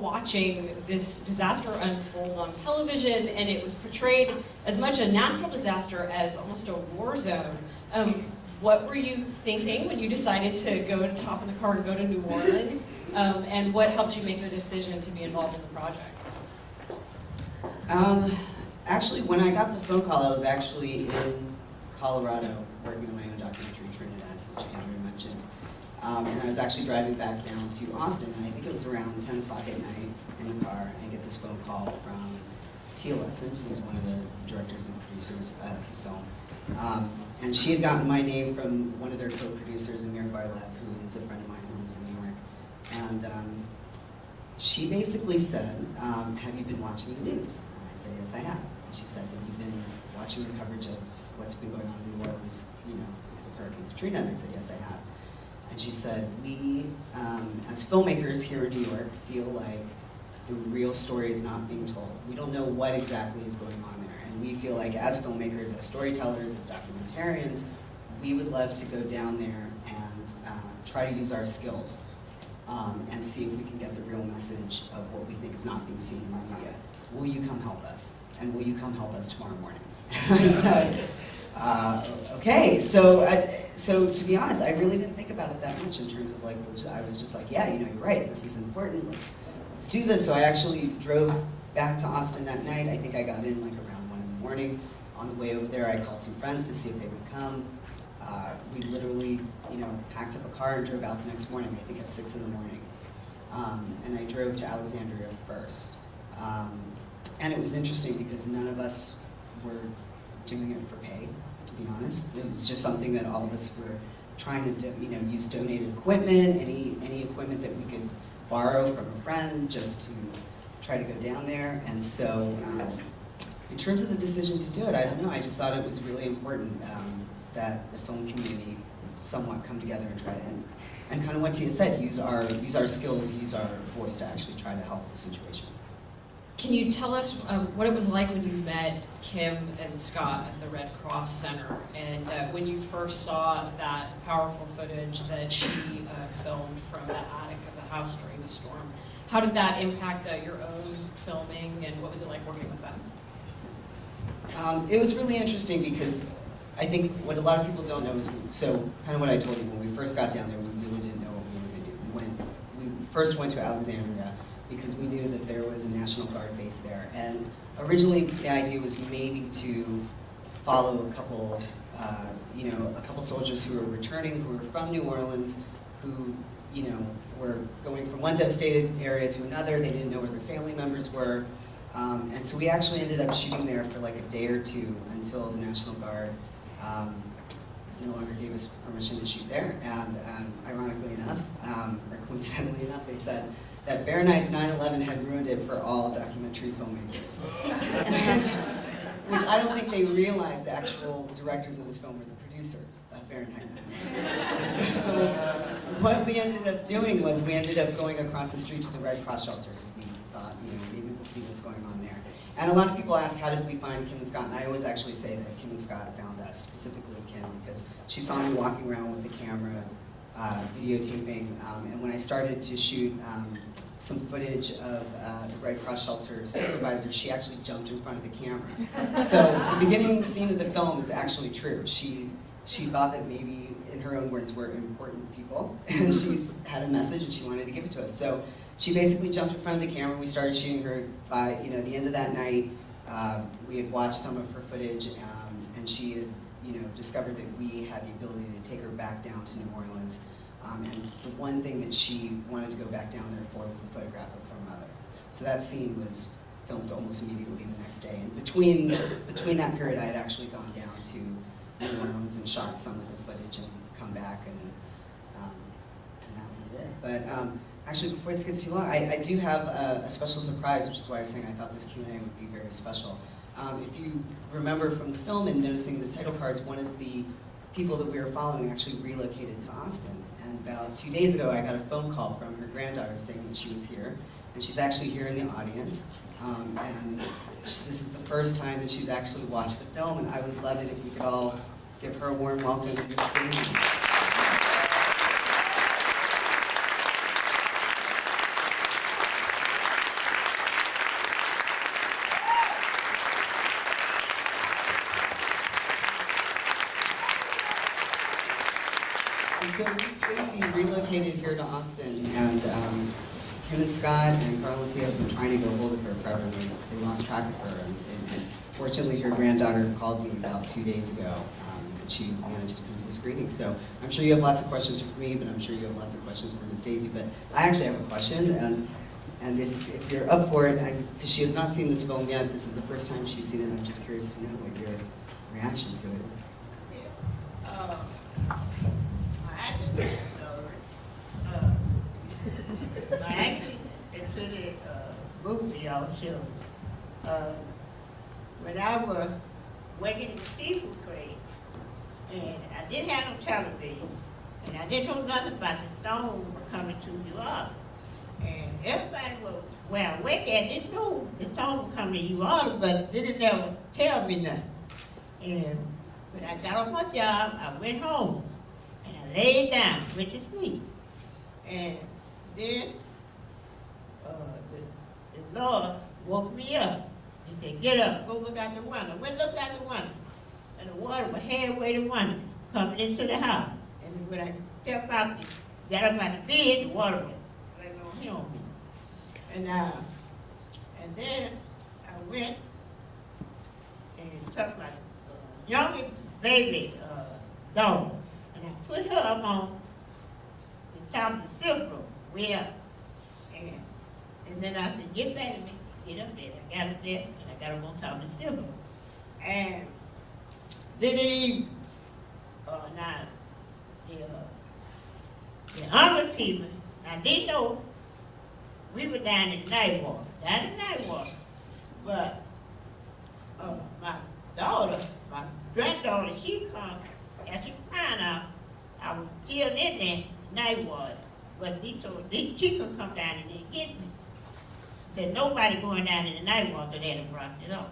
watching this disaster unfold on television, and it was portrayed as much a natural disaster as almost a war zone. What were you thinking when you decided to go to hop in the car and go to New Orleans? And what helped you make the decision to be involved in the project? Actually, when I got the phone call, I was actually in Colorado working on my own documentary, Trinidad, which Andrea mentioned. And I was actually driving back down to Austin, and I think it was around 10 o'clock at night in the car, and I get this phone call from Tia Lesson, who's one of the directors and producers of the film. And she had gotten my name from one of their co-producers, Amir Barlev, who is a friend of mine who lives in New York. And she basically said, have you been watching the news? And I said, yes, I have. And she said, have you been watching the coverage of what's been going on in New Orleans, because of Hurricane Katrina? And I said, yes, I have. And she said, we, as filmmakers here in New York, feel like the real story is not being told. We don't know what exactly is going on there. And we feel like as filmmakers, as storytellers, as documentarians, we would love to go down there and try to use our skills and see if we can get the real message of what we think is not being seen in the media. Will you come help us? And will you come help us tomorrow morning? I said, okay. So to be honest, I really didn't think about it that much in terms of like, I was just like, yeah, you're right, this is important, let's do this. So I actually drove back to Austin that night. I think I got in like around 1 in the morning. On the way over there, I called some friends to see if they would come. We literally, packed up a car and drove out the next morning, I think at 6 in the morning. And I drove to Alexandria first. And it was interesting because none of us were doing it for pay, to be honest. It was just something that all of us were trying to use donated equipment, any equipment that we could borrow from a friend just to try to go down there. And so in terms of the decision to do it, I don't know, I just thought it was really important that the film community somewhat come together and try to, and kind of what Tia said, use our skills, use our voice to actually try to help the situation. Can you tell us what it was like when you met Kim and Scott at the Red Cross Center, and when you first saw that powerful footage that she filmed from the attic of the house during the storm? How did that impact your own filming, and what was it like working with them? It was really interesting because I think what a lot of people don't know is, so kind of what I told you, when we first got down there, we really didn't know what we were going to do. We first went to Alexandria because we knew that there was a National Guard base there. And originally the idea was maybe to follow a couple soldiers who were returning, who were from New Orleans, who, were going from one devastated area to another. They didn't know where their family members were. And so we actually ended up shooting there for like a day or two until the National Guard no longer gave us permission to shoot there. And ironically enough, or coincidentally enough, they said that Fahrenheit 9/11 had ruined it for all documentary filmmakers. Which I don't think they realized the actual directors of this film were the producers of Fahrenheit 9/11. So what we ended up doing was we ended up going across the street to the Red Cross shelters. We thought, maybe we'll see what's going on there. And a lot of people ask, how did we find Kim and Scott? And I always actually say that Kim and Scott found us, specifically Kim, because she saw me walking around with the camera, videotaping, and when I started to shoot some footage of the Red Cross shelter supervisor, she actually jumped in front of the camera. So the beginning scene of the film is actually true. She thought that maybe, in her own words, we're important people, and she had a message and she wanted to give it to us. So she basically jumped in front of the camera. We started shooting her by the end of that night. We had watched some of her footage, and she had discovered that we had the ability to take her back down to New Orleans. And the one thing that she wanted to go back down there for was the photograph of her mother. So that scene was filmed almost immediately the next day. And between that period, I had actually gone down to New Orleans and shot some of the footage and come back, and that was it. But actually, before this gets too long, I do have a special surprise, which is why I was saying I thought this Q&A would be very special. If you remember from the film and noticing the title cards, one of the people that we were following actually relocated to Austin. And about 2 days ago, I got a phone call from her granddaughter saying that she was here. And she's actually here in the audience. And this is the first time that she's actually watched the film, and I would love it if we could all give her a warm welcome to this stage. so Miss Stacy relocated here to Austin, and him and Scott and Carl and Tia have been trying to get a hold of her forever. They lost track of her, and fortunately, her granddaughter called me about 2 days ago, and she managed to come to the screening. So I'm sure you have lots of questions for me, but I'm sure you have lots of questions for Miss Daisy. But I actually have a question, and if you're up for it, because she has not seen this film yet, this is the first time she's seen it. I'm just curious to know what your reaction to it is. I actually consider movie also. When I was working in the seafood trade, and I didn't have no television, and I didn't know nothing about the stone coming to New Orleans. And everybody was where I work at didn't know the stone was coming to New Orleans, but didn't ever tell me nothing. And when I got off my job, I went home, and I laid down, went to sleep. And then the Lord woke me up. He said, get up, go look out the window. I went looked out the window, and the water was halfway to the window, coming into the house. And when I stepped out, got up out the bed, the water was right on here on me. And then I went and took my youngest baby dog, and I put her up on the top of the silver, way up. And then I said, get back to me, get up there. I got up there, and I got up on top of the silver. And then now, the army people, I didn't know we were down in the night water, but my daughter, my granddaughter, she come, and she found out I was still in there, night water, but she could come down and get me. Said nobody going down in the night water, they'd have brought it up.